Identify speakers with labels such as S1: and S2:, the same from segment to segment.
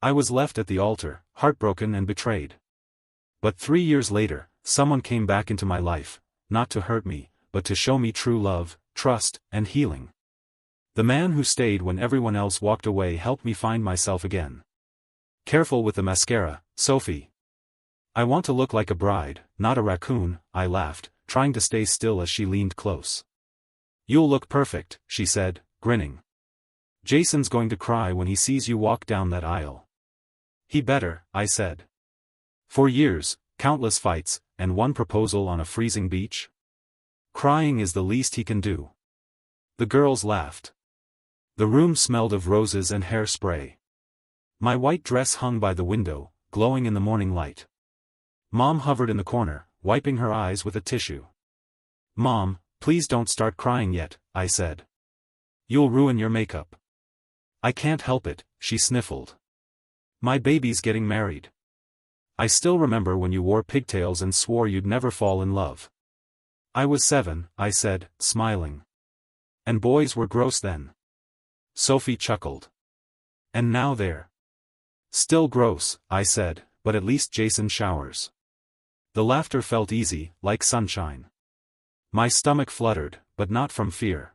S1: I was left at the altar, heartbroken and betrayed. But 3 years later, someone came back into my life, not to hurt me, but to show me true love, trust, and healing. The man who stayed when everyone else walked away helped me find myself again. Careful with the mascara, Sophie. I want to look like a bride, not a raccoon, I laughed, trying to stay still as she leaned close. You'll look perfect, she said, grinning. Jason's going to cry when he sees you walk down that aisle. He better, I said. 4 years, countless fights, and one proposal on a freezing beach? Crying is the least he can do. The girls laughed. The room smelled of roses and hairspray. My white dress hung by the window, glowing in the morning light. Mom hovered in the corner, wiping her eyes with a tissue. Mom, please don't start crying yet, I said. You'll ruin your makeup. I can't help it, she sniffled. My baby's getting married. I still remember when you wore pigtails and swore you'd never fall in love. I was 7, I said, smiling. And boys were gross then. Sophie chuckled. And now they're still gross, I said, but at least Jason showers. The laughter felt easy, like sunshine. My stomach fluttered, but not from fear.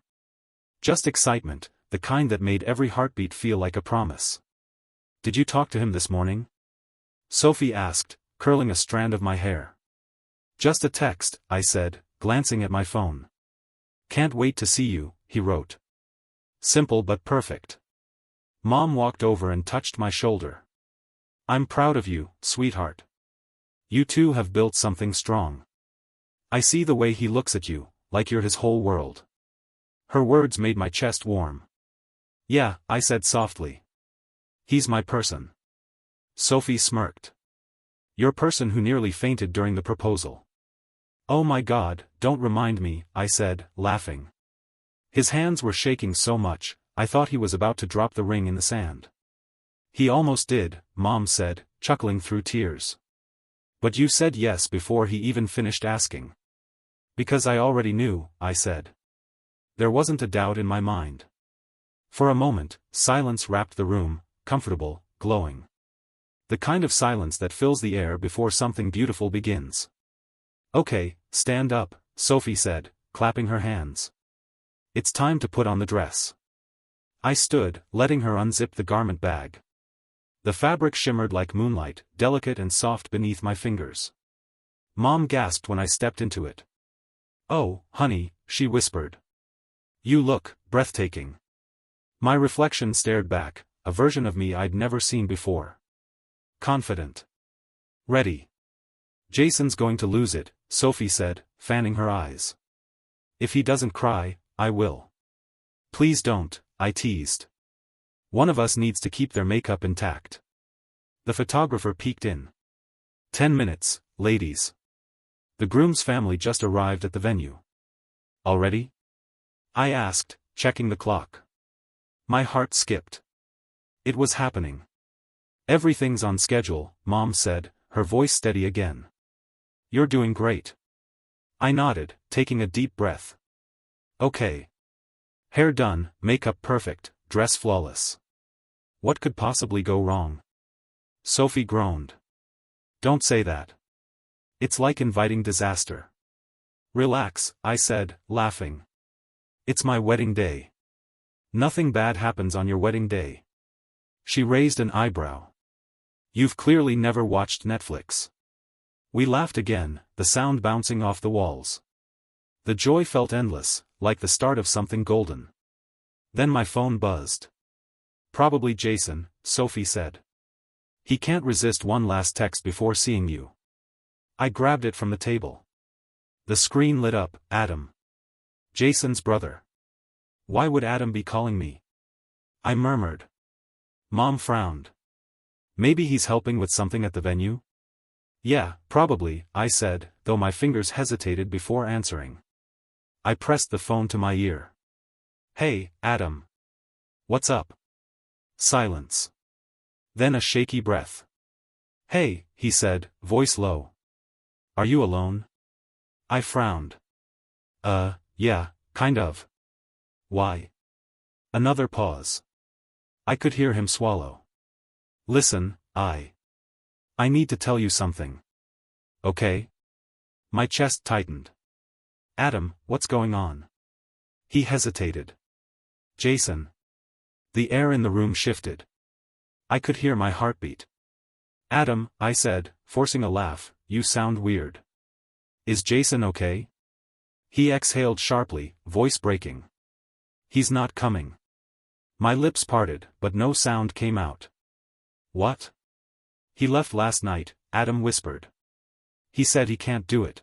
S1: Just excitement, the kind that made every heartbeat feel like a promise. Did you talk to him this morning? Sophie asked, curling a strand of my hair. Just a text, I said, glancing at my phone. Can't wait to see you, he wrote. Simple but perfect. Mom walked over and touched my shoulder. I'm proud of you, sweetheart. You two have built something strong. I see the way he looks at you, like you're his whole world. Her words made my chest warm. Yeah, I said softly. He's my person. Sophie smirked. Your person who nearly fainted during the proposal. Oh my God, don't remind me, I said, laughing. His hands were shaking so much, I thought he was about to drop the ring in the sand. He almost did, Mom said, chuckling through tears. But you said yes before he even finished asking. Because I already knew, I said. There wasn't a doubt in my mind. For a moment, silence wrapped the room, comfortable, glowing. The kind of silence that fills the air before something beautiful begins. Okay, stand up, Sophie said, clapping her hands. It's time to put on the dress. I stood, letting her unzip the garment bag. The fabric shimmered like moonlight, delicate and soft beneath my fingers. Mom gasped when I stepped into it. Oh, honey, she whispered. You look breathtaking. My reflection stared back, a version of me I'd never seen before. Confident. Ready. Jason's going to lose it, Sophie said, fanning her eyes. If he doesn't cry, I will. Please don't, I teased. One of us needs to keep their makeup intact. The photographer peeked in. 10 minutes, ladies. The groom's family just arrived at the venue. Already? I asked, checking the clock. My heart skipped. It was happening. Everything's on schedule, Mom said, her voice steady again. You're doing great. I nodded, taking a deep breath. Okay. Hair done, makeup perfect, dress flawless. What could possibly go wrong? Sophie groaned. Don't say that. It's like inviting disaster. Relax, I said, laughing. It's my wedding day. Nothing bad happens on your wedding day. She raised an eyebrow. You've clearly never watched Netflix. We laughed again, the sound bouncing off the walls. The joy felt endless, like the start of something golden. Then my phone buzzed. Probably Jason, Sophie said. He can't resist one last text before seeing you. I grabbed it from the table. The screen lit up, Adam. Jason's brother. Why would Adam be calling me? I murmured. Mom frowned. Maybe he's helping with something at the venue? Yeah, probably, I said, though my fingers hesitated before answering. I pressed the phone to my ear. Hey, Adam. What's up? Silence. Then a shaky breath. Hey, he said, voice low. Are you alone? I frowned. Yeah, kind of. Why? Another pause. I could hear him swallow. Listen, I need to tell you something. Okay? My chest tightened. Adam, what's going on? He hesitated. Jason. The air in the room shifted. I could hear my heartbeat. Adam, I said, forcing a laugh, you sound weird. Is Jason okay? He exhaled sharply, voice breaking. He's not coming. My lips parted, but no sound came out. What? He left last night, Adam whispered. He said he can't do it.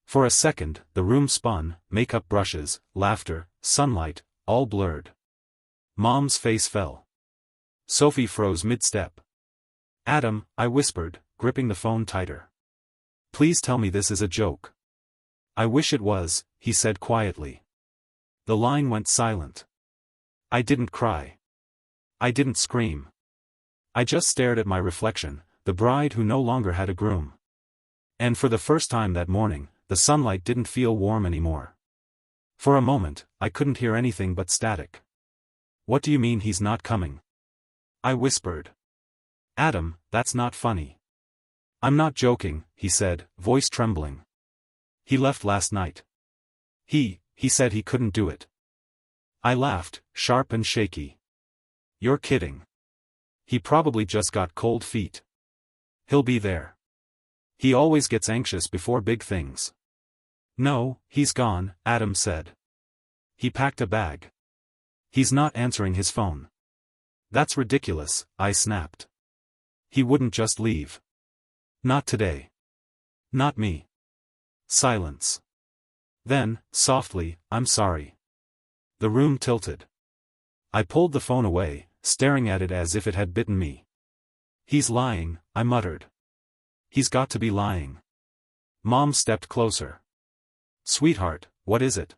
S1: For a second, the room spun, makeup brushes, laughter, sunlight, all blurred. Mom's face fell. Sophie froze mid-step. Adam, I whispered, gripping the phone tighter. Please tell me this is a joke. I wish it was, he said quietly. The line went silent. I didn't cry. I didn't scream. I just stared at my reflection, the bride who no longer had a groom. And for the first time that morning, the sunlight didn't feel warm anymore. For a moment, I couldn't hear anything but static. What do you mean he's not coming? I whispered. Adam, that's not funny. I'm not joking, he said, voice trembling. He left last night. He said he couldn't do it. I laughed, sharp and shaky. You're kidding. He probably just got cold feet. He'll be there. He always gets anxious before big things. No, he's gone, Adam said. He packed a bag. He's not answering his phone. That's ridiculous, I snapped. He wouldn't just leave. Not today. Not me. Silence. Then, softly, I'm sorry. The room tilted. I pulled the phone away, staring at it as if it had bitten me. He's lying, I muttered. He's got to be lying. Mom stepped closer. Sweetheart, what is it?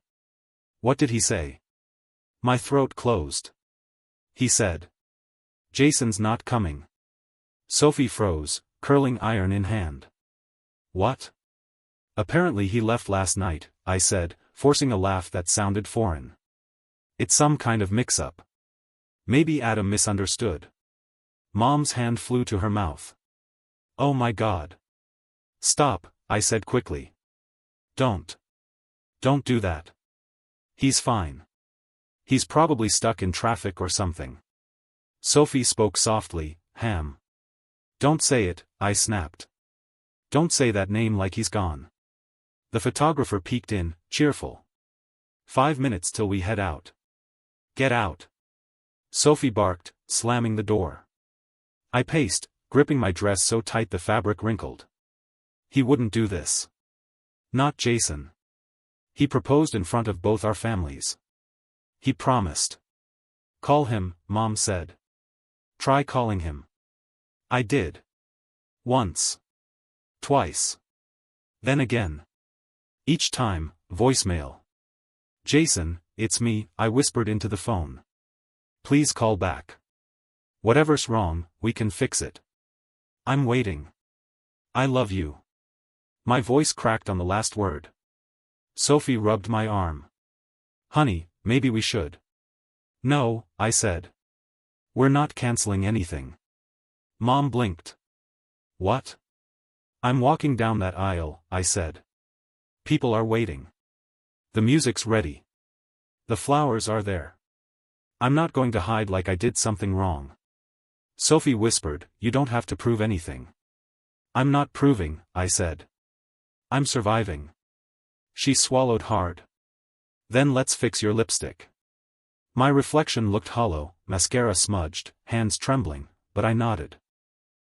S1: What did he say? My throat closed. He said. Jason's not coming. Sophie froze, curling iron in hand. What? Apparently he left last night, I said, forcing a laugh that sounded foreign. It's some kind of mix-up. Maybe Adam misunderstood. Mom's hand flew to her mouth. Oh my God. Stop, I said quickly. Don't do that. He's fine. He's probably stuck in traffic or something. Sophie spoke softly, Ham. Don't say it, I snapped. Don't say that name like he's gone. The photographer peeked in, cheerful. 5 minutes till we head out. Get out. Sophie barked, slamming the door. I paced, gripping my dress so tight the fabric wrinkled. He wouldn't do this. Not Jason. He proposed in front of both our families. He promised. Call him, Mom said. Try calling him. I did. Once. Twice. Then again. Each time, voicemail. Jason, it's me, I whispered into the phone. Please call back. Whatever's wrong, we can fix it. I'm waiting. I love you. My voice cracked on the last word. Sophie rubbed my arm. Honey, maybe we should. No, I said. We're not canceling anything. Mom blinked. What? I'm walking down that aisle, I said. People are waiting. The music's ready. The flowers are there. I'm not going to hide like I did something wrong. Sophie whispered, you don't have to prove anything. I'm not proving, I said. I'm surviving. She swallowed hard. Then let's fix your lipstick. My reflection looked hollow, mascara smudged, hands trembling, but I nodded.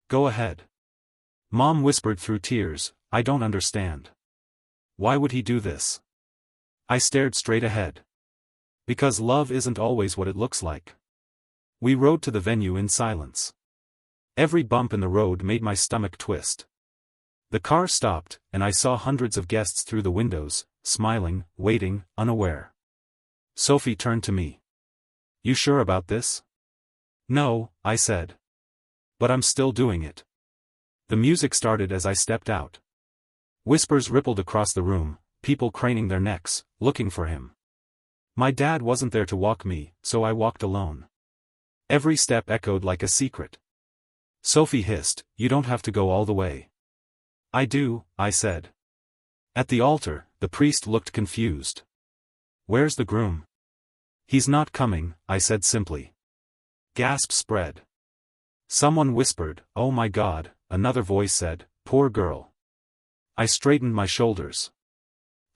S1: Go ahead. Mom whispered through tears, I don't understand. Why would he do this? I stared straight ahead. Because love isn't always what it looks like. We rode to the venue in silence. Every bump in the road made my stomach twist. The car stopped, and I saw hundreds of guests through the windows, smiling, waiting, unaware. Sophie turned to me. You sure about this? No, I said. But I'm still doing it. The music started as I stepped out. Whispers rippled across the room, people craning their necks, looking for him. My dad wasn't there to walk me, so I walked alone. Every step echoed like a secret. Sophie hissed, "You don't have to go all the way." "I do," I said. At the altar, the priest looked confused. "Where's the groom?" "He's not coming," I said simply. Gasps spread. Someone whispered, "Oh my God," another voice said, "Poor girl." I straightened my shoulders.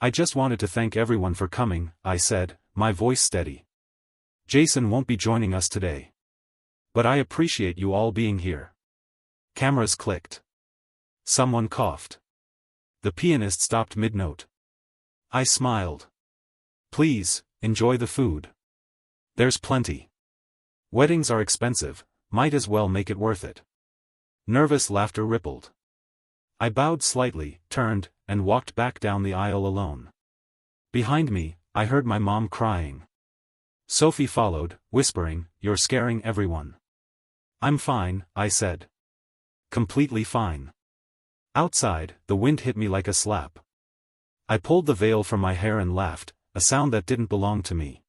S1: "I just wanted to thank everyone for coming," I said, my voice steady. "Jason won't be joining us today. But I appreciate you all being here." Cameras clicked. Someone coughed. The pianist stopped mid-note. I smiled. "Please, enjoy the food. There's plenty. Weddings are expensive, might as well make it worth it." Nervous laughter rippled. I bowed slightly, turned, and walked back down the aisle alone. Behind me, I heard my mom crying. Sophie followed, whispering, "You're scaring everyone." "I'm fine," I said. "Completely fine." Outside, the wind hit me like a slap. I pulled the veil from my hair and laughed, a sound that didn't belong to me.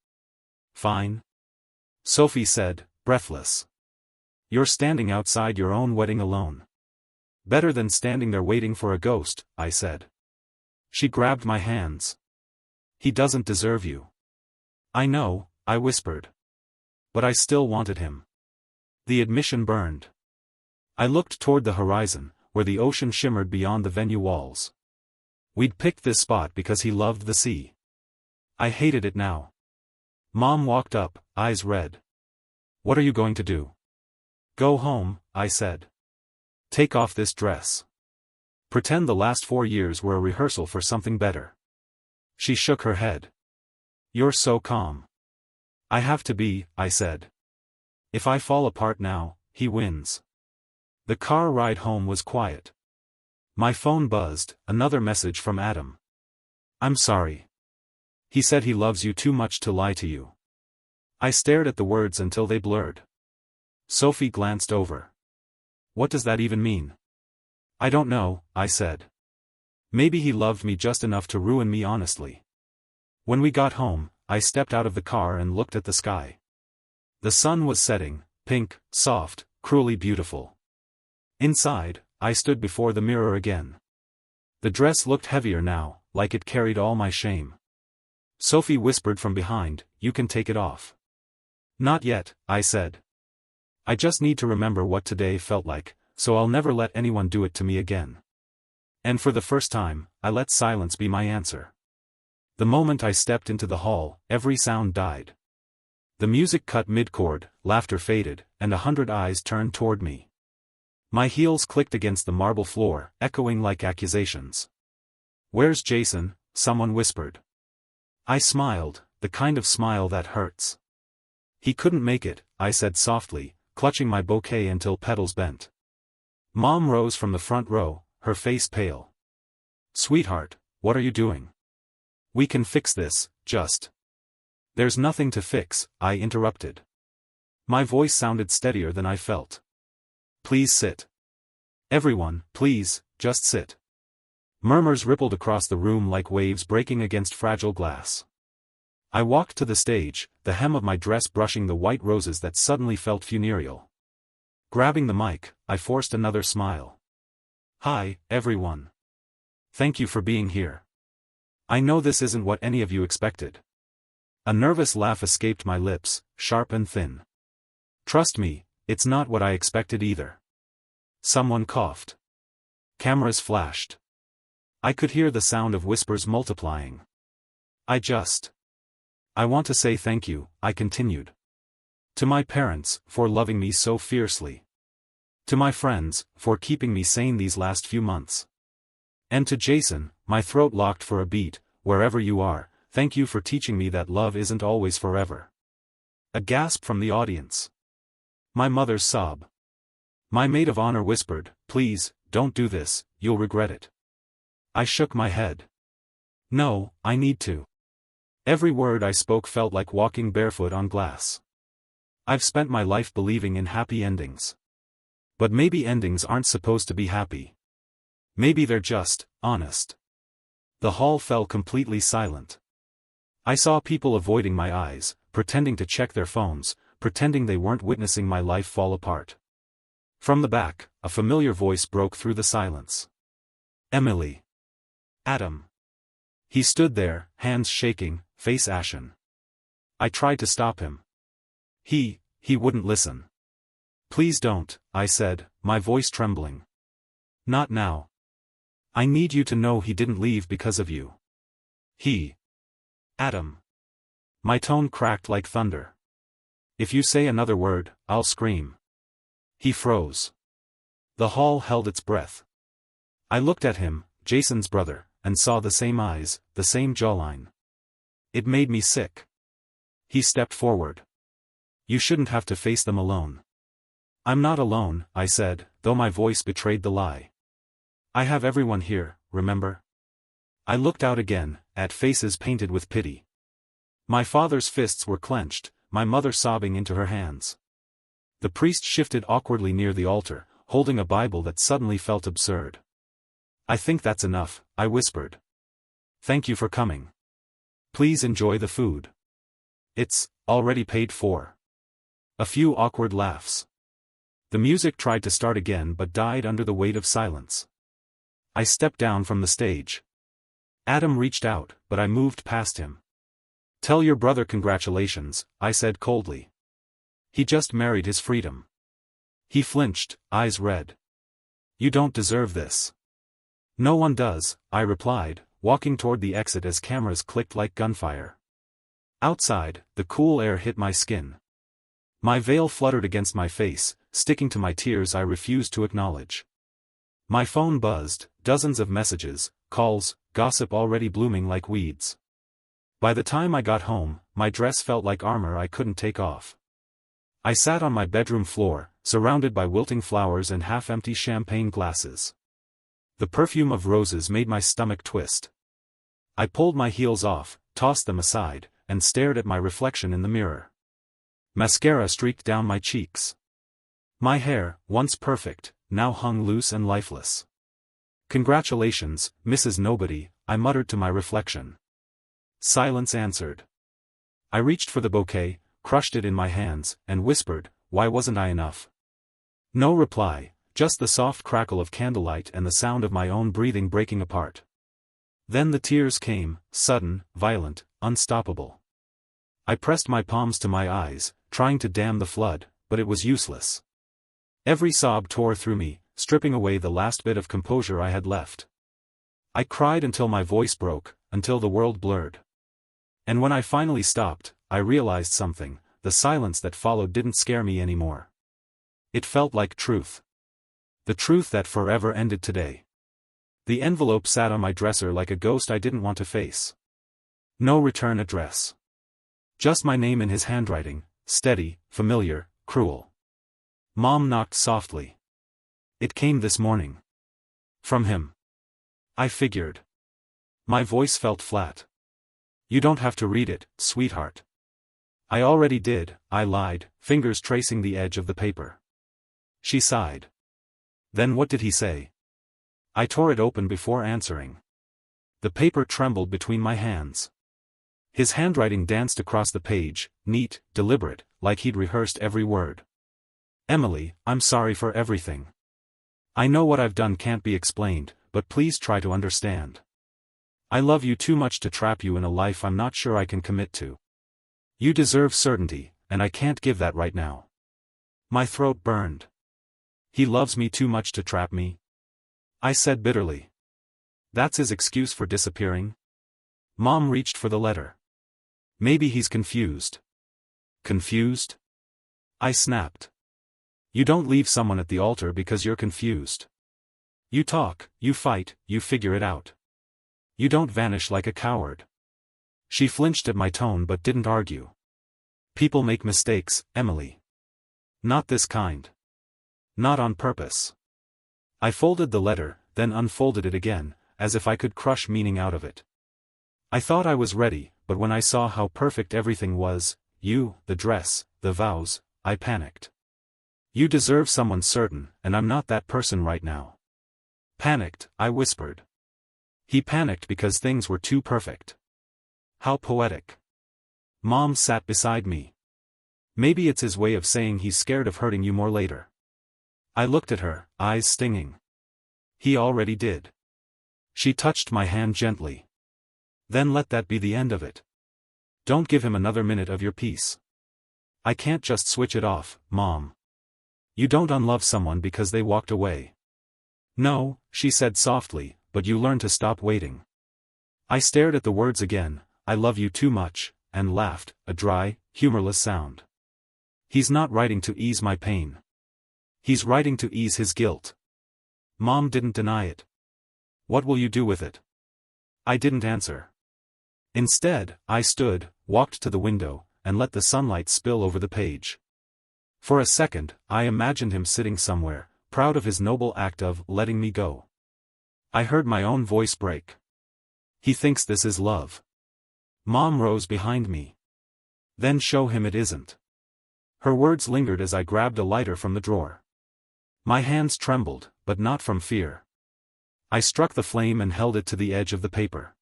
S1: "Fine?" Sophie said, breathless. "You're standing outside your own wedding alone." "Better than standing there waiting for a ghost," I said. She grabbed my hands. "He doesn't deserve you." "I know," I whispered. But I still wanted him. The admission burned. I looked toward the horizon, where the ocean shimmered beyond the venue walls. We'd picked this spot because he loved the sea. I hated it now. Mom walked up, eyes red. "What are you going to do?" "Go home," I said. "Take off this dress. Pretend the last 4 years were a rehearsal for something better." She shook her head. "You're so calm." "I have to be," I said. "If I fall apart now, he wins." The car ride home was quiet. My phone buzzed, another message from Adam. "I'm sorry. He said he loves you too much to lie to you." I stared at the words until they blurred. Sophie glanced over. "What does that even mean?" "I don't know," I said. "Maybe he loved me just enough to ruin me honestly." When we got home, I stepped out of the car and looked at the sky. The sun was setting, pink, soft, cruelly beautiful. Inside, I stood before the mirror again. The dress looked heavier now, like it carried all my shame. Sophie whispered from behind, "You can take it off." "Not yet," I said. "I just need to remember what today felt like, so I'll never let anyone do it to me again." And for the first time, I let silence be my answer. The moment I stepped into the hall, every sound died. The music cut mid-chord, laughter faded, and 100 eyes turned toward me. My heels clicked against the marble floor, echoing like accusations. "Where's Jason?" someone whispered. I smiled, the kind of smile that hurts. "He couldn't make it," I said softly, clutching my bouquet until petals bent. Mom rose from the front row, her face pale. "Sweetheart, what are you doing? We can fix this, just." "There's nothing to fix," I interrupted. My voice sounded steadier than I felt. "Please sit. Everyone, please, just sit." Murmurs rippled across the room like waves breaking against fragile glass. I walked to the stage, the hem of my dress brushing the white roses that suddenly felt funereal. Grabbing the mic, I forced another smile. "Hi, everyone. Thank you for being here. I know this isn't what any of you expected." A nervous laugh escaped my lips, sharp and thin. "Trust me, it's not what I expected either." Someone coughed. Cameras flashed. I could hear the sound of whispers multiplying. I want to say thank you," I continued. "To my parents, for loving me so fiercely. To my friends, for keeping me sane these last few months. And to Jason," my throat locked for a beat, "wherever you are, thank you for teaching me that love isn't always forever." A gasp from the audience. My mother's sob. My maid of honor whispered, "Please, don't do this, you'll regret it." I shook my head. "No, I need to." Every word I spoke felt like walking barefoot on glass. I've spent my life believing in happy endings. But maybe endings aren't supposed to be happy. Maybe they're just honest. The hall fell completely silent. I saw people avoiding my eyes, pretending to check their phones, pretending they weren't witnessing my life fall apart. From the back, a familiar voice broke through the silence. Emily. Adam. He stood there, hands shaking, face ashen. I tried to stop him. He wouldn't listen. Please don't, I said, my voice trembling. Not now. I need you to know he didn't leave because of you. Adam. My tone cracked like thunder. If you say another word, I'll scream. He froze. The hall held its breath. I looked at him, Jason's brother, and saw the same eyes, the same jawline. It made me sick. He stepped forward. You shouldn't have to face them alone. I'm not alone, I said, though my voice betrayed the lie. I have everyone here, remember? I looked out again, at faces painted with pity. My father's fists were clenched, my mother sobbing into her hands. The priest shifted awkwardly near the altar, holding a Bible that suddenly felt absurd. I think that's enough, I whispered. Thank you for coming. Please enjoy the food. It's already paid for. A few awkward laughs. The music tried to start again but died under the weight of silence. I stepped down from the stage. Adam reached out, but I moved past him. Tell your brother congratulations, I said coldly. He just married his freedom. He flinched, eyes red. You don't deserve this. No one does, I replied, walking toward the exit as cameras clicked like gunfire. Outside, the cool air hit my skin. My veil fluttered against my face, sticking to my tears I refused to acknowledge. My phone buzzed, dozens of messages, calls, gossip already blooming like weeds. By the time I got home, my dress felt like armor I couldn't take off. I sat on my bedroom floor, surrounded by wilting flowers and half-empty champagne glasses. The perfume of roses made my stomach twist. I pulled my heels off, tossed them aside, and stared at my reflection in the mirror. Mascara streaked down my cheeks. My hair, once perfect, now hung loose and lifeless. Congratulations, Mrs. Nobody, I muttered to my reflection. Silence answered. I reached for the bouquet, crushed it in my hands, and whispered, why wasn't I enough? No reply, just the soft crackle of candlelight and the sound of my own breathing breaking apart. Then the tears came, sudden, violent, unstoppable. I pressed my palms to my eyes, trying to dam the flood, but it was useless. Every sob tore through me, stripping away the last bit of composure I had left. I cried until my voice broke, until the world blurred. And when I finally stopped, I realized something, the silence that followed didn't scare me anymore. It felt like truth. The truth that forever ended today. The envelope sat on my dresser like a ghost I didn't want to face. No return address. Just my name in his handwriting, steady, familiar, cruel. Mom knocked softly. It came this morning. From him. I figured. My voice felt flat. You don't have to read it, sweetheart. I already did, I lied, fingers tracing the edge of the paper. She sighed. Then what did he say? I tore it open before answering. The paper trembled between my hands. His handwriting danced across the page, neat, deliberate, like he'd rehearsed every word. Emily, I'm sorry for everything. I know what I've done can't be explained, but please try to understand. I love you too much to trap you in a life I'm not sure I can commit to. You deserve certainty, and I can't give that right now. My throat burned. He loves me too much to trap me? I said bitterly. That's his excuse for disappearing? Mom reached for the letter. Maybe he's confused. Confused? I snapped. You don't leave someone at the altar because you're confused. You talk, you fight, you figure it out. You don't vanish like a coward. She flinched at my tone but didn't argue. People make mistakes, Emily. Not this kind. Not on purpose. I folded the letter, then unfolded it again, as if I could crush meaning out of it. I thought I was ready, but when I saw how perfect everything was, you, the dress, the vows, I panicked. You deserve someone certain, and I'm not that person right now. Panicked, I whispered. He panicked because things were too perfect. How poetic. Mom sat beside me. Maybe it's his way of saying he's scared of hurting you more later. I looked at her, eyes stinging. He already did. She touched my hand gently. Then let that be the end of it. Don't give him another minute of your peace. I can't just switch it off, Mom. You don't unlove someone because they walked away. No, she said softly, but you learn to stop waiting. I stared at the words again, I love you too much, and laughed, a dry, humorless sound. He's not writing to ease my pain. He's writing to ease his guilt. Mom didn't deny it. What will you do with it? I didn't answer. Instead, I stood, walked to the window, and let the sunlight spill over the page. For a second, I imagined him sitting somewhere, proud of his noble act of letting me go. I heard my own voice break. He thinks this is love. Mom rose behind me. Then show him it isn't. Her words lingered as I grabbed a lighter from the drawer. My hands trembled, but not from fear. I struck the flame and held it to the edge of the paper.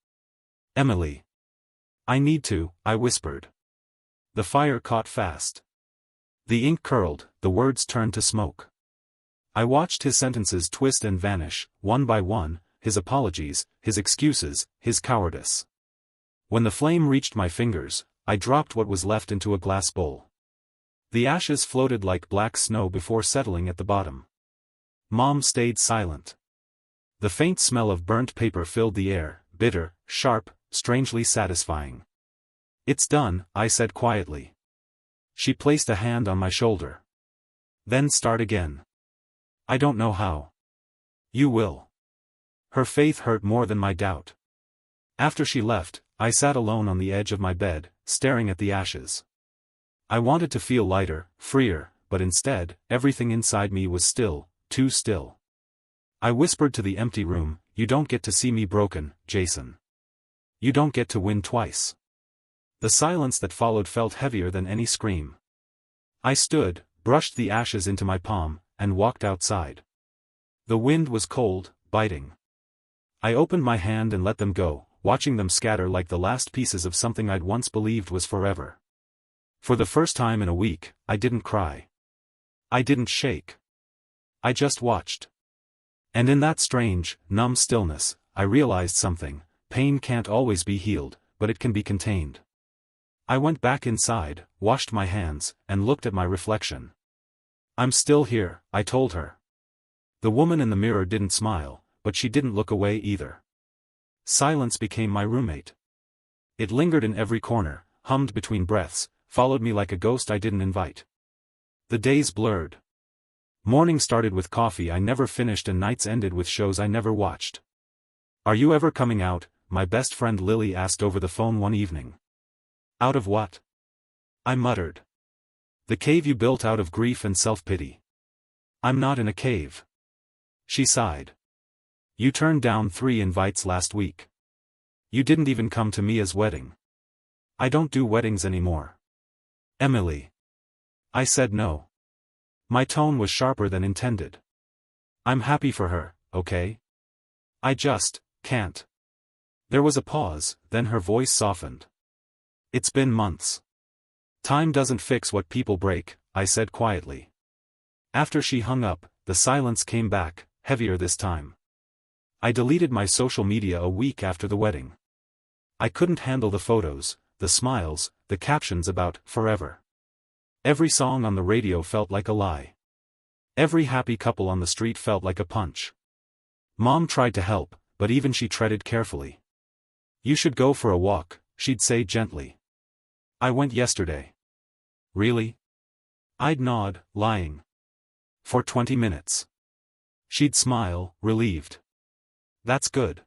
S1: Emily. I need to, I whispered. The fire caught fast. The ink curled, the words turned to smoke. I watched his sentences twist and vanish, one by one, his apologies, his excuses, his cowardice. When the flame reached my fingers, I dropped what was left into a glass bowl. The ashes floated like black snow before settling at the bottom. Mom stayed silent. The faint smell of burnt paper filled the air, bitter, sharp, strangely satisfying. It's done, I said quietly. She placed a hand on my shoulder. Then start again. I don't know how. You will. Her faith hurt more than my doubt. After she left, I sat alone on the edge of my bed, staring at the ashes. I wanted to feel lighter, freer, but instead, everything inside me was still, too still. I whispered to the empty room, you don't get to see me broken, Jason. You don't get to win twice. The silence that followed felt heavier than any scream. I stood, brushed the ashes into my palm, and walked outside. The wind was cold, biting. I opened my hand and let them go, watching them scatter like the last pieces of something I'd once believed was forever. For the first time in a week, I didn't cry. I didn't shake. I just watched. And in that strange, numb stillness, I realized something: pain can't always be healed, but it can be contained. I went back inside, washed my hands, and looked at my reflection. I'm still here, I told her. The woman in the mirror didn't smile, but she didn't look away either. Silence became my roommate. It lingered in every corner, hummed between breaths, followed me like a ghost I didn't invite. The days blurred. Morning started with coffee I never finished and nights ended with shows I never watched. Are you ever coming out? My best friend Lily asked over the phone one evening. Out of what? I muttered. The cave you built out of grief and self-pity. I'm not in a cave. She sighed. You turned down 3 invites last week. You didn't even come to Mia's wedding. I don't do weddings anymore. Emily. I said no. My tone was sharper than intended. I'm happy for her, okay? I just can't. There was a pause, then her voice softened. It's been months. Time doesn't fix what people break, I said quietly. After she hung up, the silence came back, heavier this time. I deleted my social media a week after the wedding. I couldn't handle the photos, the smiles, the captions about forever. Every song on the radio felt like a lie. Every happy couple on the street felt like a punch. Mom tried to help, but even she treaded carefully. You should go for a walk, she'd say gently. I went yesterday. Really? I'd nod, lying. For 20 minutes. She'd smile, relieved. That's good.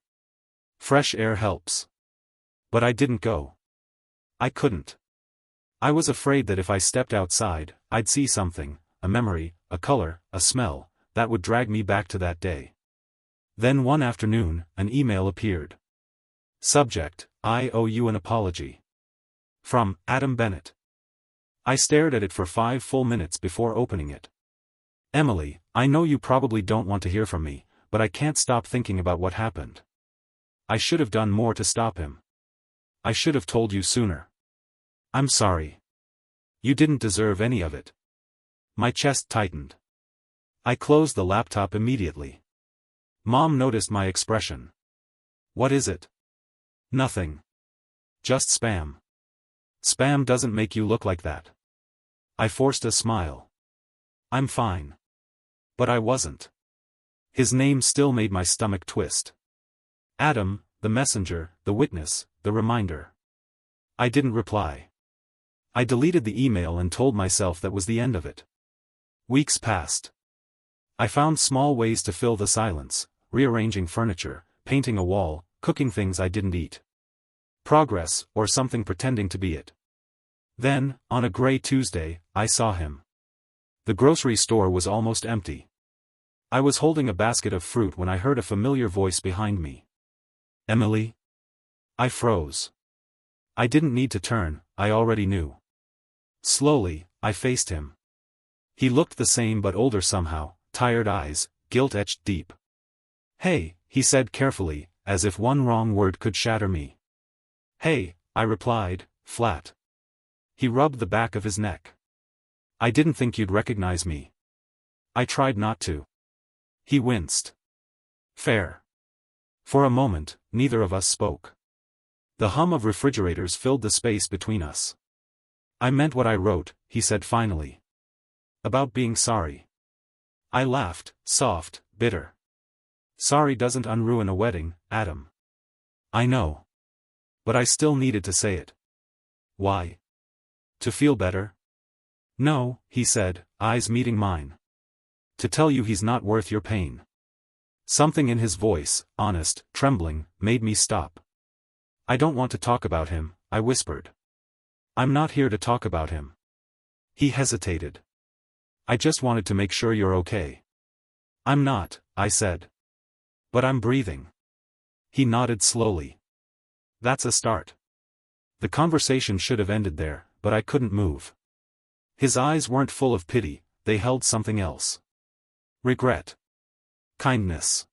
S1: Fresh air helps. But I didn't go. I couldn't. I was afraid that if I stepped outside, I'd see something, a memory, a color, a smell, that would drag me back to that day. Then one afternoon, an email appeared. Subject: I owe you an apology. From Adam Bennett. I stared at it for 5 full minutes before opening it. Emily, I know you probably don't want to hear from me, but I can't stop thinking about what happened. I should have done more to stop him. I should have told you sooner. I'm sorry. You didn't deserve any of it. My chest tightened. I closed the laptop immediately. Mom noticed my expression. What is it? Nothing. Just spam. Spam doesn't make you look like that. I forced a smile. I'm fine. But I wasn't. His name still made my stomach twist. Adam, the messenger, the witness, the reminder. I didn't reply. I deleted the email and told myself that was the end of it. Weeks passed. I found small ways to fill the silence, rearranging furniture, painting a wall, cooking things I didn't eat. Progress, or something pretending to be it. Then, on a gray Tuesday, I saw him. The grocery store was almost empty. I was holding a basket of fruit when I heard a familiar voice behind me. Emily? I froze. I didn't need to turn, I already knew. Slowly, I faced him. He looked the same but older somehow, tired eyes, guilt etched deep. Hey, he said carefully, as if one wrong word could shatter me. Hey, I replied, flat. He rubbed the back of his neck. I didn't think you'd recognize me. I tried not to. He winced. Fair. For a moment, neither of us spoke. The hum of refrigerators filled the space between us. I meant what I wrote, he said finally. About being sorry. I laughed, soft, bitter. Sorry doesn't unruin a wedding, Adam. I know. But I still needed to say it. Why? To feel better? No, he said, eyes meeting mine. To tell you he's not worth your pain. Something in his voice, honest, trembling, made me stop. I don't want to talk about him, I whispered. I'm not here to talk about him. He hesitated. I just wanted to make sure you're okay. I'm not, I said. But I'm breathing. He nodded slowly. That's a start. The conversation should have ended there, but I couldn't move. His eyes weren't full of pity, they held something else. Regret. Kindness.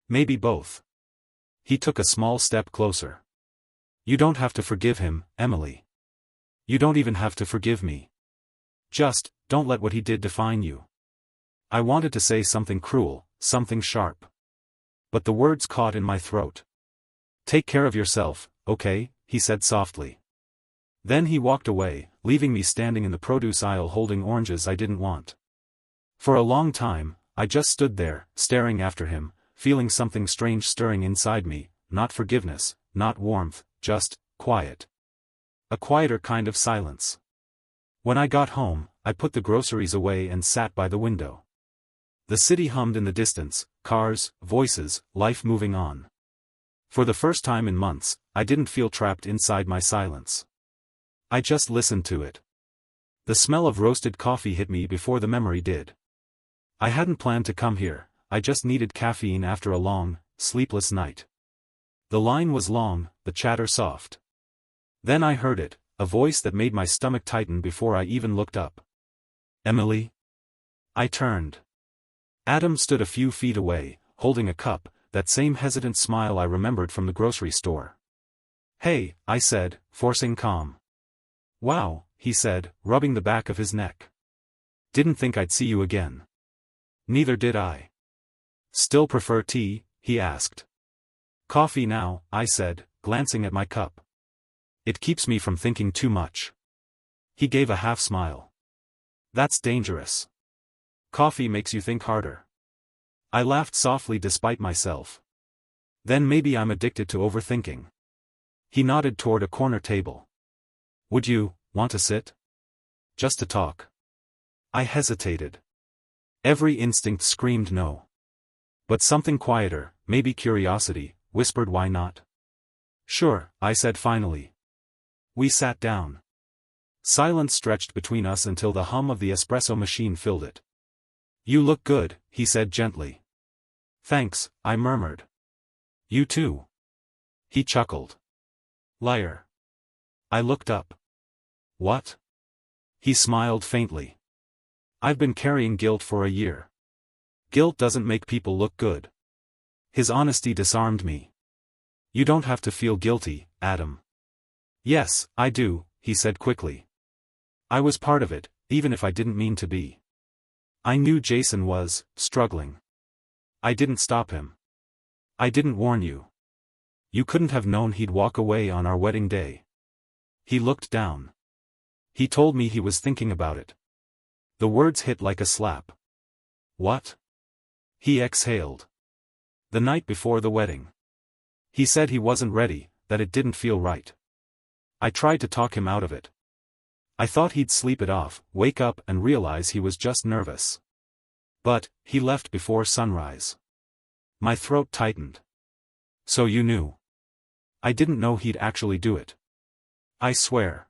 S1: Maybe both. He took a small step closer. You don't have to forgive him, Emily. You don't even have to forgive me. Just, don't let what he did define you. I wanted to say something cruel, something sharp. But the words caught in my throat. Take care of yourself, okay, he said softly. Then he walked away, leaving me standing in the produce aisle holding oranges I didn't want. For a long time, I just stood there, staring after him, feeling something strange stirring inside me, not forgiveness, not warmth, just quiet. A quieter kind of silence. When I got home, I put the groceries away and sat by the window. The city hummed in the distance, cars, voices, life moving on. For the first time in months, I didn't feel trapped inside my silence. I just listened to it. The smell of roasted coffee hit me before the memory did. I hadn't planned to come here, I just needed caffeine after a long, sleepless night. The line was long, the chatter soft. Then I heard it, a voice that made my stomach tighten before I even looked up. Emily? I turned. Adam stood a few feet away, holding a cup, that same hesitant smile I remembered from the grocery store. Hey, I said, forcing calm. Wow, he said, rubbing the back of his neck. Didn't think I'd see you again. Neither did I. Still prefer tea? He asked. Coffee now, I said, glancing at my cup. It keeps me from thinking too much. He gave a half smile. That's dangerous. Coffee makes you think harder. I laughed softly despite myself. Then maybe I'm addicted to overthinking. He nodded toward a corner table. Would you want to sit? Just to talk. I hesitated. Every instinct screamed no. But something quieter, maybe curiosity, whispered why not? Sure, I said finally. We sat down. Silence stretched between us until the hum of the espresso machine filled it. You look good, he said gently. Thanks, I murmured. You too. He chuckled. Liar. I looked up. What? He smiled faintly. I've been carrying guilt for a year. Guilt doesn't make people look good. His honesty disarmed me. You don't have to feel guilty, Adam. Yes, I do, he said quickly. I was part of it, even if I didn't mean to be. I knew Jason was struggling. I didn't stop him. I didn't warn you. You couldn't have known he'd walk away on our wedding day. He looked down. He told me he was thinking about it. The words hit like a slap. What? He exhaled. The night before the wedding. He said he wasn't ready, that it didn't feel right. I tried to talk him out of it. I thought he'd sleep it off, wake up and realize he was just nervous. But, he left before sunrise. My throat tightened. So you knew. I didn't know he'd actually do it. I swear.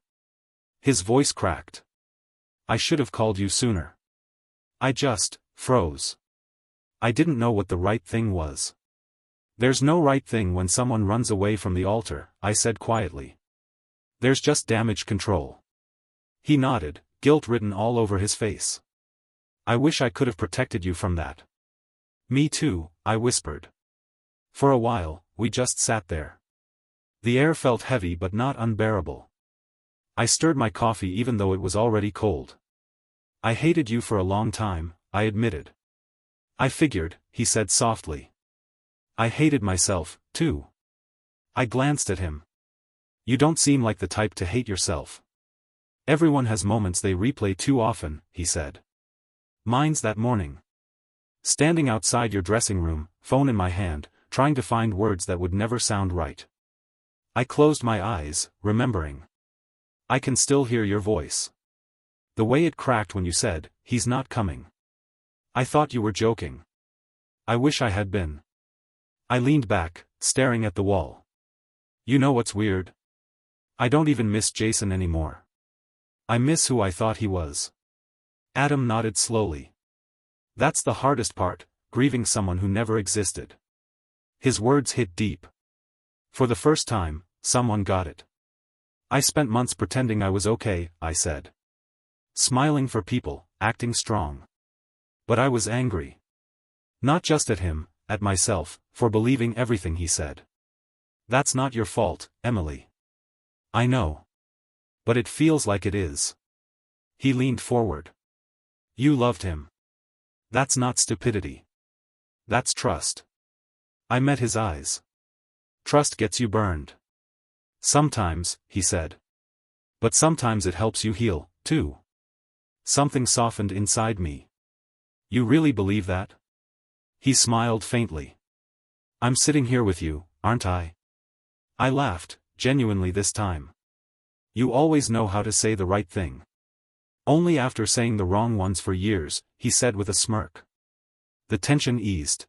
S1: His voice cracked. I should have called you sooner. I just froze. I didn't know what the right thing was. There's no right thing when someone runs away from the altar, I said quietly. There's just damage control. He nodded, guilt written all over his face. I wish I could have protected you from that. Me too, I whispered. For a while, we just sat there. The air felt heavy but not unbearable. I stirred my coffee even though it was already cold. I hated you for a long time, I admitted. I figured, he said softly. I hated myself, too. I glanced at him. You don't seem like the type to hate yourself. Everyone has moments they replay too often, he said. Mine's that morning. Standing outside your dressing room, phone in my hand, trying to find words that would never sound right. I closed my eyes, remembering. I can still hear your voice. The way it cracked when you said, he's not coming. I thought you were joking. I wish I had been. I leaned back, staring at the wall. You know what's weird? I don't even miss Jason anymore. I miss who I thought he was. Adam nodded slowly. That's the hardest part, grieving someone who never existed. His words hit deep. For the first time, someone got it. I spent months pretending I was okay, I said. Smiling for people, acting strong. But I was angry. Not just at him, at myself, for believing everything he said. That's not your fault, Emily. I know. But it feels like it is. He leaned forward. You loved him. That's not stupidity. That's trust. I met his eyes. Trust gets you burned. Sometimes, he said. But sometimes it helps you heal, too. Something softened inside me. You really believe that? He smiled faintly. I'm sitting here with you, aren't I? I laughed, genuinely this time. You always know how to say the right thing. Only after saying the wrong ones for years, he said with a smirk. The tension eased.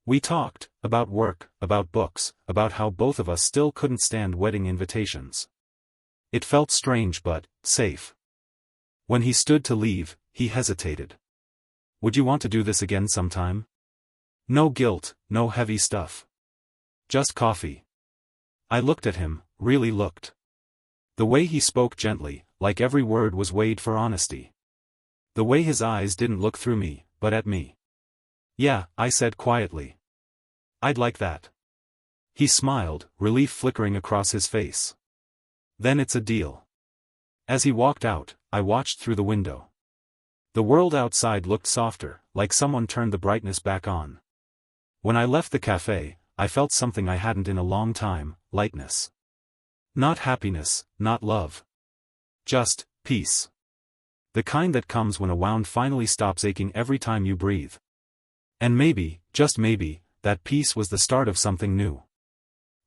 S1: We talked, about work, about books, about how both of us still couldn't stand wedding invitations. It felt strange but safe. When he stood to leave, he hesitated. Would you want to do this again sometime? No guilt, no heavy stuff. Just coffee. I looked at him, really looked. The way he spoke gently, like every word was weighed for honesty. The way his eyes didn't look through me, but at me. Yeah, I said quietly. I'd like that. He smiled, relief flickering across his face. Then it's a deal. As he walked out, I watched through the window. The world outside looked softer, like someone turned the brightness back on. When I left the cafe, I felt something I hadn't in a long time, lightness. Not happiness, not love. Just peace. The kind that comes when a wound finally stops aching every time you breathe. And maybe, just maybe, that peace was the start of something new.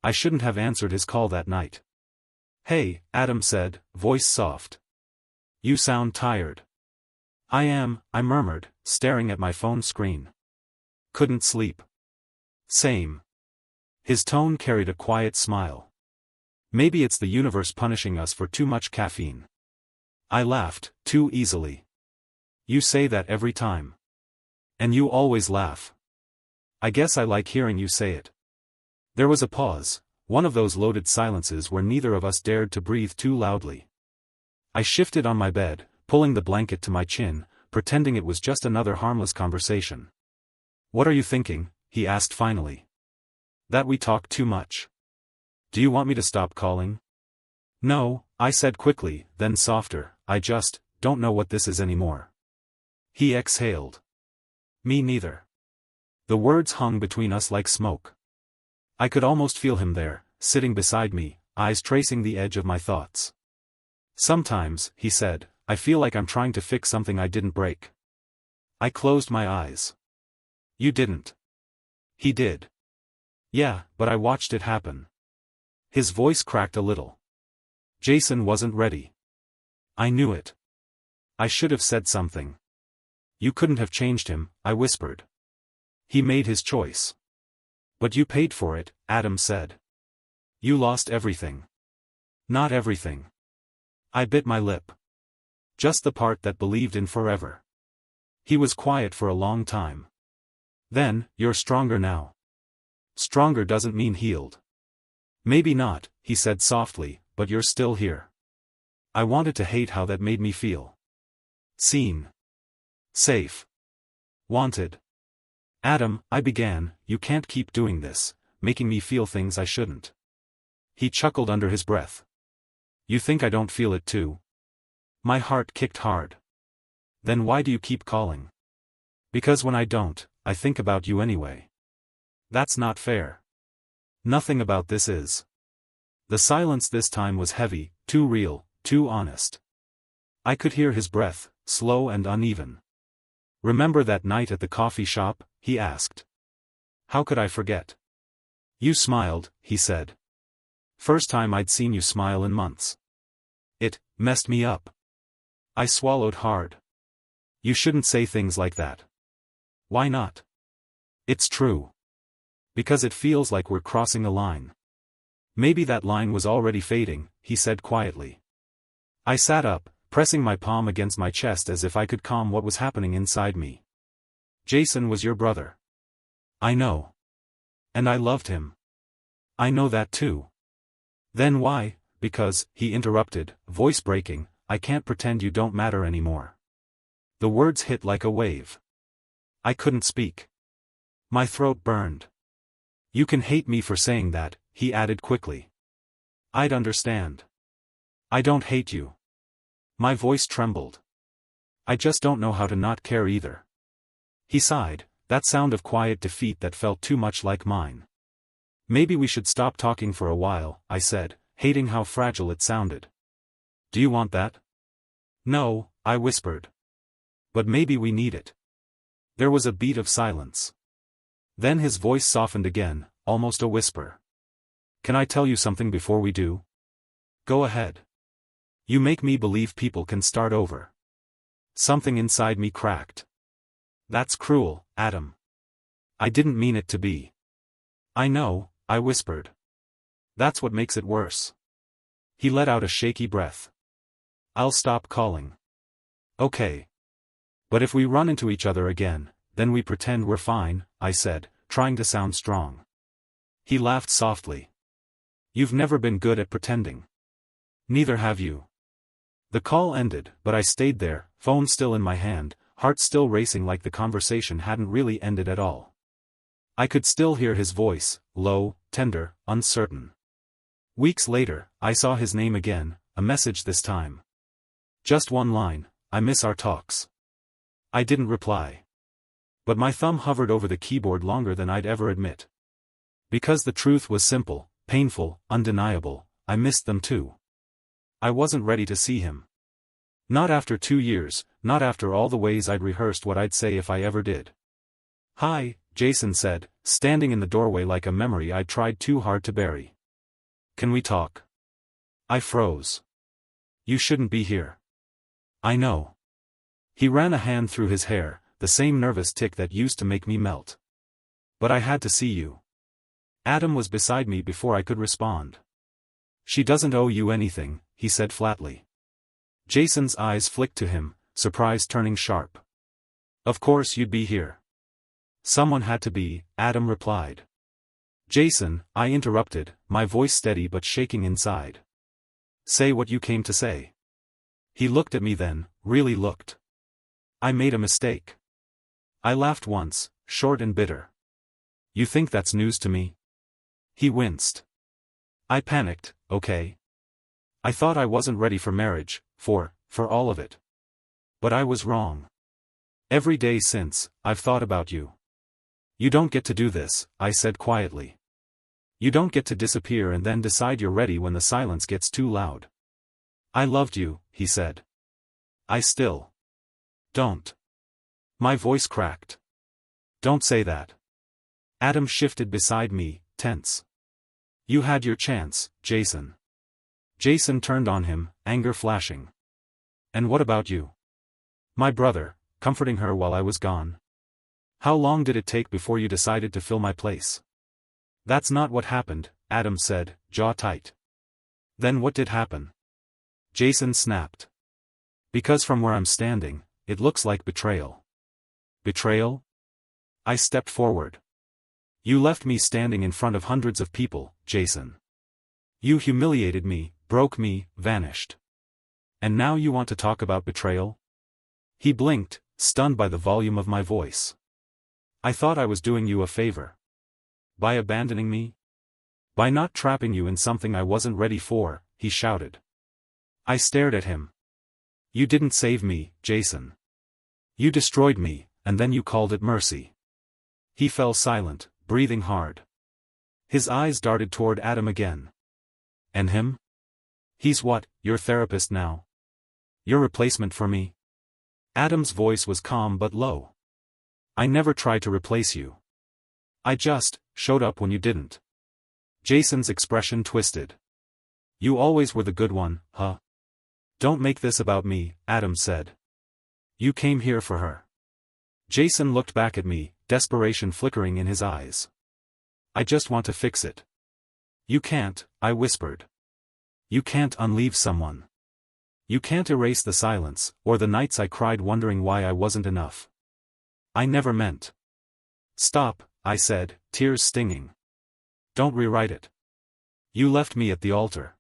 S1: I shouldn't have answered his call that night. Hey, Adam said, voice soft. You sound tired. I am, I murmured, staring at my phone screen. Couldn't sleep. Same. His tone carried a quiet smile. Maybe it's the universe punishing us for too much caffeine. I laughed, too easily. You say that every time. And you always laugh. I guess I like hearing you say it. There was a pause, one of those loaded silences where neither of us dared to breathe too loudly. I shifted on my bed, pulling the blanket to my chin, pretending it was just another harmless conversation. What are you thinking? He asked finally. That we talk too much. Do you want me to stop calling? No, I said quickly, then softer, I just don't know what this is anymore. He exhaled. Me neither. The words hung between us like smoke. I could almost feel him there, sitting beside me, eyes tracing the edge of my thoughts. Sometimes, he said, I feel like I'm trying to fix something I didn't break. I closed my eyes. You didn't. He did. Yeah, but I watched it happen. His voice cracked a little. Jason wasn't ready. I knew it. I should have said something. You couldn't have changed him, I whispered. He made his choice. But you paid for it, Adam said. You lost everything. Not everything. I bit my lip. Just the part that believed in forever. He was quiet for a long time. Then, you're stronger now. Stronger doesn't mean healed. Maybe not, he said softly, but you're still here. I wanted to hate how that made me feel. Seen. Safe. Wanted. Adam, I began, you can't keep doing this, making me feel things I shouldn't. He chuckled under his breath. You think I don't feel it too? My heart kicked hard. Then why do you keep calling? Because when I don't, I think about you anyway. That's not fair. Nothing about this is. The silence this time was heavy, too real, too honest. I could hear his breath, slow and uneven. Remember that night at the coffee shop? He asked. How could I forget? You smiled, he said. First time I'd seen you smile in months. It messed me up. I swallowed hard. You shouldn't say things like that. Why not? It's true. Because it feels like we're crossing a line. Maybe that line was already fading, he said quietly. I sat up, pressing my palm against my chest as if I could calm what was happening inside me. Jason was your brother. I know. And I loved him. I know that too. Then why? Because, he interrupted, voice breaking, I can't pretend you don't matter anymore. The words hit like a wave. I couldn't speak. My throat burned. You can hate me for saying that, he added quickly. I'd understand. I don't hate you. My voice trembled. I just don't know how to not care either. He sighed, that sound of quiet defeat that felt too much like mine. Maybe we should stop talking for a while, I said, hating how fragile it sounded. Do you want that? No, I whispered. But maybe we need it. There was a beat of silence. Then his voice softened again, almost a whisper. Can I tell you something before we do? Go ahead. You make me believe people can start over. Something inside me cracked. That's cruel, Adam. I didn't mean it to be. I know, I whispered. That's what makes it worse. He let out a shaky breath. I'll stop calling. Okay. But if we run into each other again, then we pretend we're fine, I said, trying to sound strong. He laughed softly. You've never been good at pretending. Neither have you. The call ended, but I stayed there, phone still in my hand, heart still racing like the conversation hadn't really ended at all. I could still hear his voice, low, tender, uncertain. Weeks later, I saw his name again, a message this time. Just one line, I miss our talks. I didn't reply. But my thumb hovered over the keyboard longer than I'd ever admit. Because the truth was simple, painful, undeniable, I missed them too. I wasn't ready to see him. Not after 2 years, not after all the ways I'd rehearsed what I'd say if I ever did. Hi, Jason said, standing in the doorway like a memory I'd tried too hard to bury. Can we talk? I froze. You shouldn't be here. I know. He ran a hand through his hair, the same nervous tick that used to make me melt. But I had to see you. Adam was beside me before I could respond. She doesn't owe you anything, he said flatly. Jason's eyes flicked to him, surprise turning sharp. Of course you'd be here. Someone had to be, Adam replied. Jason, I interrupted, my voice steady but shaking inside. Say what you came to say. He looked at me then, really looked. I made a mistake. I laughed once, short and bitter. You think that's news to me? He winced. I panicked, okay. I thought I wasn't ready for marriage, for all of it. But I was wrong. Every day since, I've thought about you. You don't get to do this, I said quietly. You don't get to disappear and then decide you're ready when the silence gets too loud. I loved you, he said. I still don't. My voice cracked. Don't say that. Adam shifted beside me, tense. You had your chance, Jason. Jason turned on him, anger flashing. And what about you? My brother, comforting her while I was gone. How long did it take before you decided to fill my place? That's not what happened, Adam said, jaw tight. Then what did happen? Jason snapped. Because from where I'm standing, it looks like betrayal. Betrayal? I stepped forward. You left me standing in front of hundreds of people, Jason. You humiliated me, broke me, vanished. And now you want to talk about betrayal? He blinked, stunned by the volume of my voice. I thought I was doing you a favor. By abandoning me? By not trapping you in something I wasn't ready for, he shouted. I stared at him. You didn't save me, Jason. You destroyed me, and then you called it mercy. He fell silent, breathing hard. His eyes darted toward Adam again. And him? He's what, your therapist now? Your replacement for me? Adam's voice was calm but low. I never tried to replace you. I just showed up when you didn't. Jason's expression twisted. You always were the good one, huh? Don't make this about me, Adam said. You came here for her. Jason looked back at me, desperation flickering in his eyes. I just want to fix it. You can't, I whispered. You can't unleave someone. You can't erase the silence, or the nights I cried wondering why I wasn't enough. I never meant. Stop, I said, tears stinging. Don't rewrite it. You left me at the altar.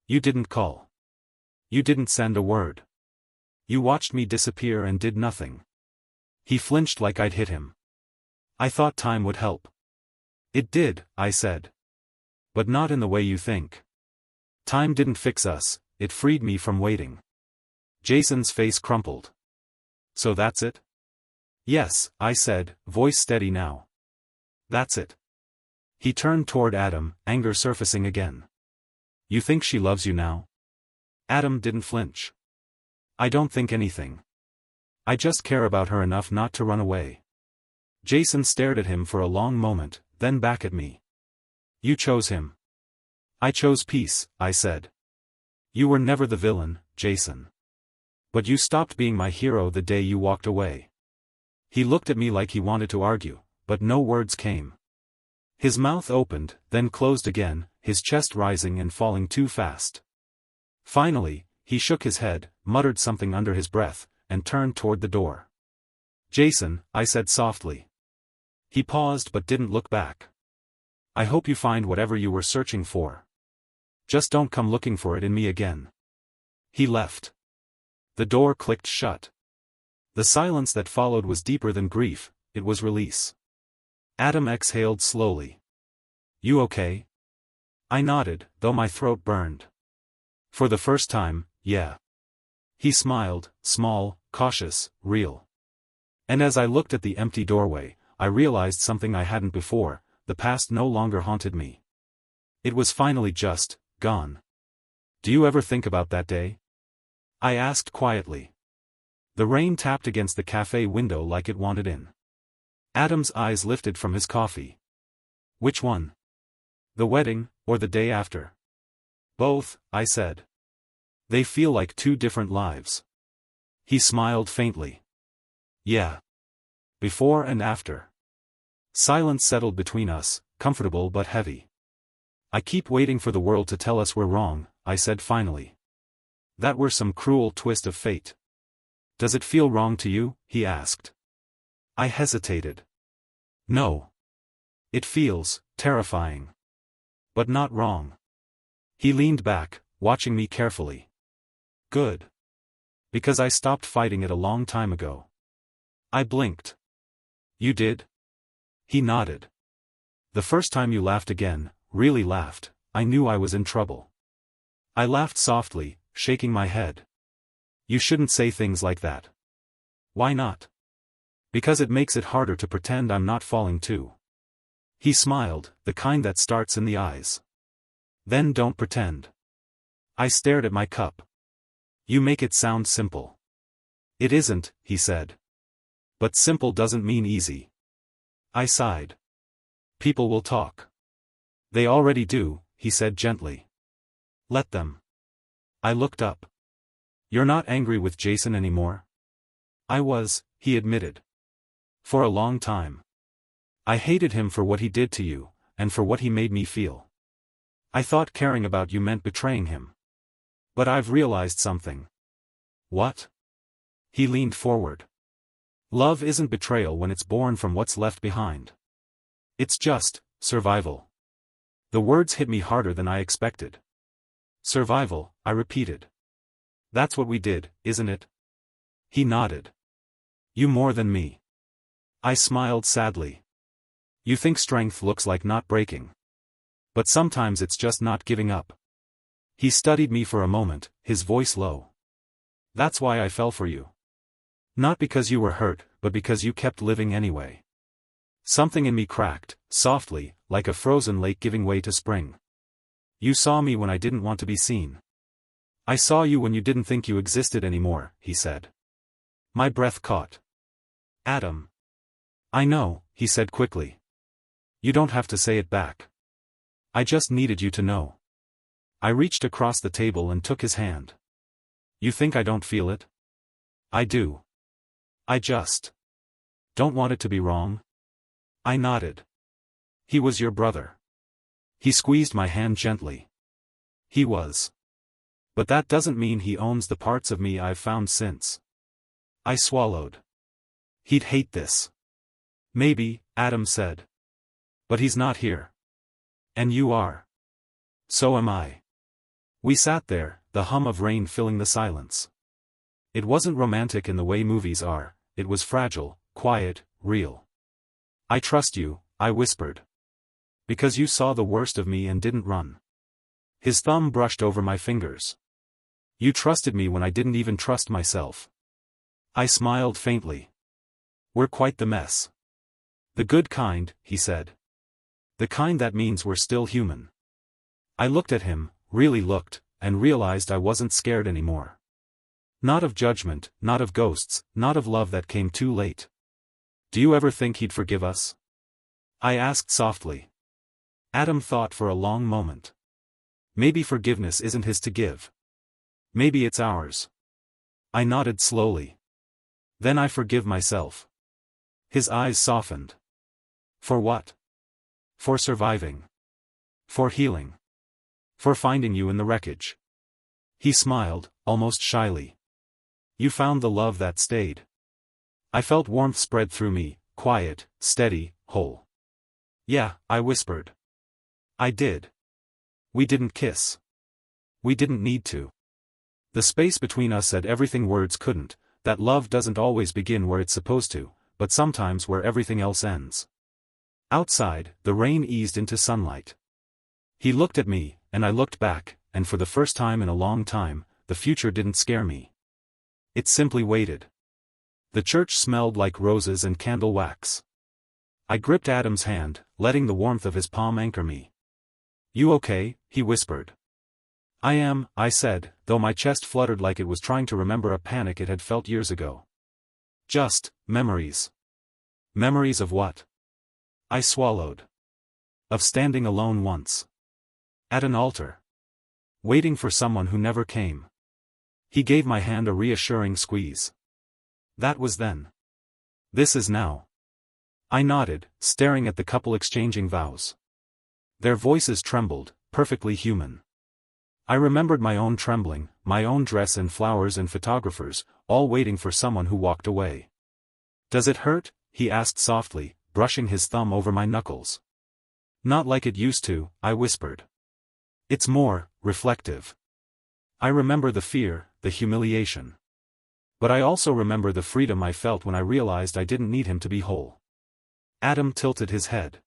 S1: You didn't call. You didn't send a word. You watched me disappear and did nothing. He flinched like I'd hit him. I thought time would help. It did, I said. But not in the way you think. Time didn't fix us, it freed me from waiting. Jason's face crumpled. So that's it? Yes, I said, voice steady now. That's it. He turned toward Adam, anger surfacing again. You think she loves you now? Adam didn't flinch. I don't think anything. I just care about her enough not to run away. Jason stared at him for a long moment, then back at me. You chose him. I chose peace, I said. You were never the villain, Jason. But you stopped being my hero the day you walked away. He looked at me like he wanted to argue, but no words came. His mouth opened, then closed again, his chest rising and falling too fast. Finally, he shook his head, muttered something under his breath, and turned toward the door. Jason, I said softly. He paused but didn't look back. I hope you find whatever you were searching for. Just don't come looking for it in me again. He left. The door clicked shut. The silence that followed was deeper than grief, it was release. Adam exhaled slowly. You okay? I nodded, though my throat burned. For the first time, yeah. He smiled, small, cautious, real. And as I looked at the empty doorway, I realized something I hadn't before, the past no longer haunted me. It was finally just gone. Do you ever think about that day? I asked quietly. The rain tapped against the cafe window like it wanted in. Adam's eyes lifted from his coffee. Which one? The wedding, or the day after? Both, I said. They feel like two different lives. He smiled faintly. Yeah. Before and after. Silence settled between us, comfortable but heavy. I keep waiting for the world to tell us we're wrong, I said finally. That we're some cruel twist of fate. Does it feel wrong to you? He asked. I hesitated. No. It feels terrifying. But not wrong. He leaned back, watching me carefully. Good. Because I stopped fighting it a long time ago. I blinked. You did? He nodded. The first time you laughed again, really laughed, I knew I was in trouble. I laughed softly, shaking my head. You shouldn't say things like that. Why not? Because it makes it harder to pretend I'm not falling too. He smiled, the kind that starts in the eyes. Then don't pretend. I stared at my cup. You make it sound simple. It isn't, he said. But simple doesn't mean easy. I sighed. People will talk. They already do, he said gently. Let them. I looked up. You're not angry with Jason anymore? I was, he admitted. For a long time. I hated him for what he did to you, and for what he made me feel. I thought caring about you meant betraying him. But I've realized something. What? He leaned forward. Love isn't betrayal when it's born from what's left behind. It's just survival. The words hit me harder than I expected. Survival, I repeated. That's what we did, isn't it? He nodded. You more than me. I smiled sadly. You think strength looks like not breaking. But sometimes it's just not giving up. He studied me for a moment, his voice low. That's why I fell for you. Not because you were hurt, but because you kept living anyway. Something in me cracked, softly, like a frozen lake giving way to spring. You saw me when I didn't want to be seen. I saw you when you didn't think you existed anymore, he said. My breath caught. Adam. I know, he said quickly. You don't have to say it back. I just needed you to know. I reached across the table and took his hand. You think I don't feel it? I do. I just don't want it to be wrong. I nodded. He was your brother. He squeezed my hand gently. He was. But that doesn't mean he owns the parts of me I've found since. I swallowed. He'd hate this. Maybe, Adam said. But he's not here. And you are. So am I. We sat there, the hum of rain filling the silence. It wasn't romantic in the way movies are, it was fragile, quiet, real. I trust you, I whispered. Because you saw the worst of me and didn't run. His thumb brushed over my fingers. You trusted me when I didn't even trust myself. I smiled faintly. We're quite the mess. The good kind, he said. The kind that means we're still human. I looked at him, really looked, and realized I wasn't scared anymore. Not of judgment, not of ghosts, not of love that came too late. Do you ever think he'd forgive us? I asked softly. Adam thought for a long moment. Maybe forgiveness isn't his to give. Maybe it's ours. I nodded slowly. Then I forgive myself. His eyes softened. For what? For surviving. For healing. For finding you in the wreckage. He smiled, almost shyly. You found the love that stayed. I felt warmth spread through me, quiet, steady, whole. Yeah, I whispered. I did. We didn't kiss. We didn't need to. The space between us said everything words couldn't, that love doesn't always begin where it's supposed to, but sometimes where everything else ends. Outside, the rain eased into sunlight. He looked at me, and I looked back, and for the first time in a long time, the future didn't scare me. It simply waited. The church smelled like roses and candle wax. I gripped Adam's hand, letting the warmth of his palm anchor me. You okay? He whispered. I am, I said, though my chest fluttered like it was trying to remember a panic it had felt years ago. Just memories. Memories of what? I swallowed. Of standing alone once. At an altar. Waiting for someone who never came. He gave my hand a reassuring squeeze. That was then. This is now. I nodded, staring at the couple exchanging vows. Their voices trembled, perfectly human. I remembered my own trembling, my own dress and flowers and photographers, all waiting for someone who walked away. Does it hurt? He asked softly, brushing his thumb over my knuckles. Not like it used to, I whispered. It's more reflective. I remember the fear, the humiliation. But I also remember the freedom I felt when I realized I didn't need him to be whole. Adam tilted his head.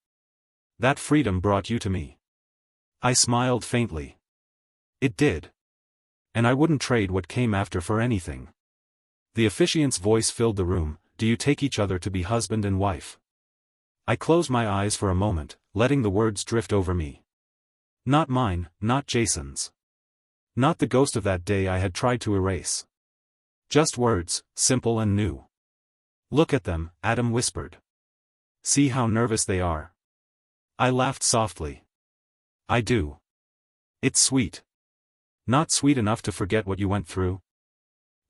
S1: That freedom brought you to me. I smiled faintly. It did. And I wouldn't trade what came after for anything. The officiant's voice filled the room. do you take each other to be husband and wife? I closed my eyes for a moment, letting the words drift over me. Not mine, not Jason's. Not the ghost of that day I had tried to erase. Just words, simple and new. Look at them, Adam whispered. See how nervous they are. I laughed softly. I do. It's sweet. Not sweet enough to forget what you went through?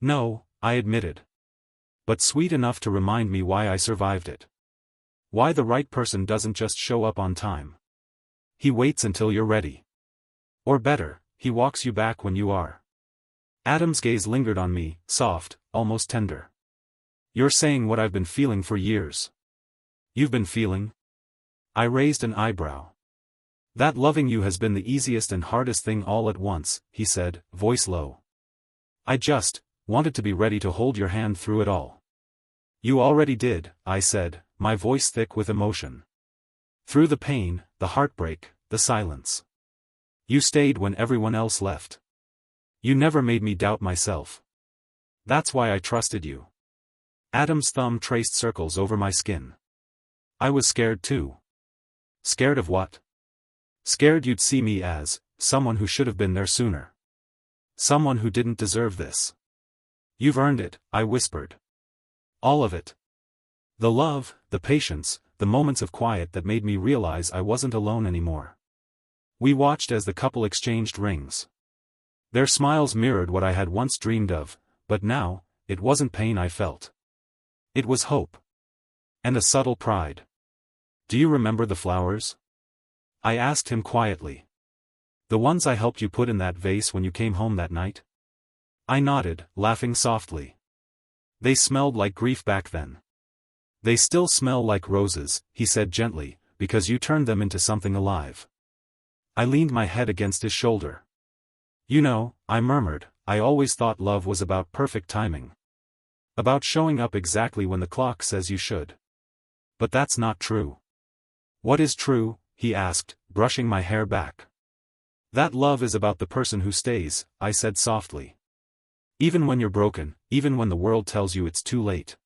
S1: No, I admitted. But sweet enough to remind me why I survived it. Why the right person doesn't just show up on time. He waits until you're ready. Or better, he walks you back when you are. Adam's gaze lingered on me, soft, almost tender. You're saying what I've been feeling for years. You've been feeling? I raised an eyebrow. That loving you has been the easiest and hardest thing all at once, he said, voice low. I just wanted to be ready to hold your hand through it all. You already did, I said, my voice thick with emotion. Through the pain, the heartbreak, the silence. You stayed when everyone else left. You never made me doubt myself. That's why I trusted you. Adam's thumb traced circles over my skin. I was scared too. Scared of what? Scared you'd see me as someone who should have been there sooner. Someone who didn't deserve this. You've earned it, I whispered. All of it. The love, the patience, the moments of quiet that made me realize I wasn't alone anymore. We watched as the couple exchanged rings. Their smiles mirrored what I had once dreamed of, but now, it wasn't pain I felt. It was hope. And a subtle pride. Do you remember the flowers? I asked him quietly. The ones I helped you put in that vase when you came home that night? I nodded, laughing softly. They smelled like grief back then. They still smell like roses, he said gently, because you turned them into something alive. I leaned my head against his shoulder. You know, I murmured, I always thought love was about perfect timing. About showing up exactly when the clock says you should. But that's not true. What is true? He asked, brushing my hair back. That love is about the person who stays, I said softly. Even when you're broken, even when the world tells you it's too late.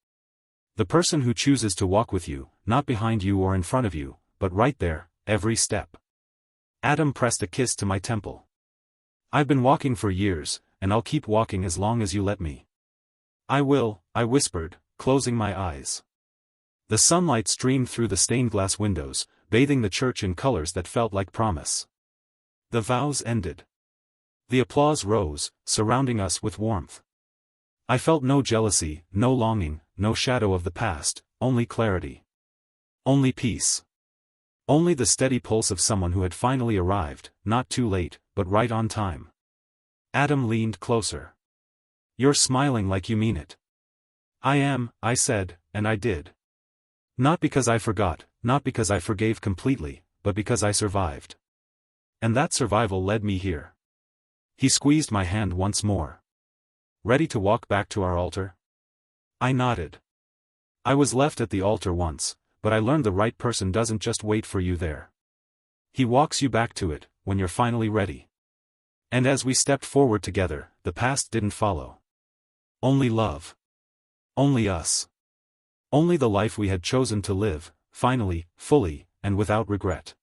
S1: The person who chooses to walk with you, not behind you or in front of you, but right there, every step. Adam pressed a kiss to my temple. I've been walking for years, and I'll keep walking as long as you let me. I will, I whispered, closing my eyes. The sunlight streamed through the stained glass windows, bathing the church in colors that felt like promise. The vows ended. The applause rose, surrounding us with warmth. I felt no jealousy, no longing, no shadow of the past, only clarity. Only peace. Only the steady pulse of someone who had finally arrived, not too late, but right on time. Adam leaned closer. You're smiling like you mean it. I am, I said, and I did. Not because I forgot, not because I forgave completely, but because I survived. And that survival led me here. He squeezed my hand once more. Ready to walk back to our altar? I nodded. I was left at the altar once, but I learned the right person doesn't just wait for you there. He walks you back to it, when you're finally ready. And as we stepped forward together, the past didn't follow. Only love. Only us. Only the life we had chosen to live, finally, fully, and without regret.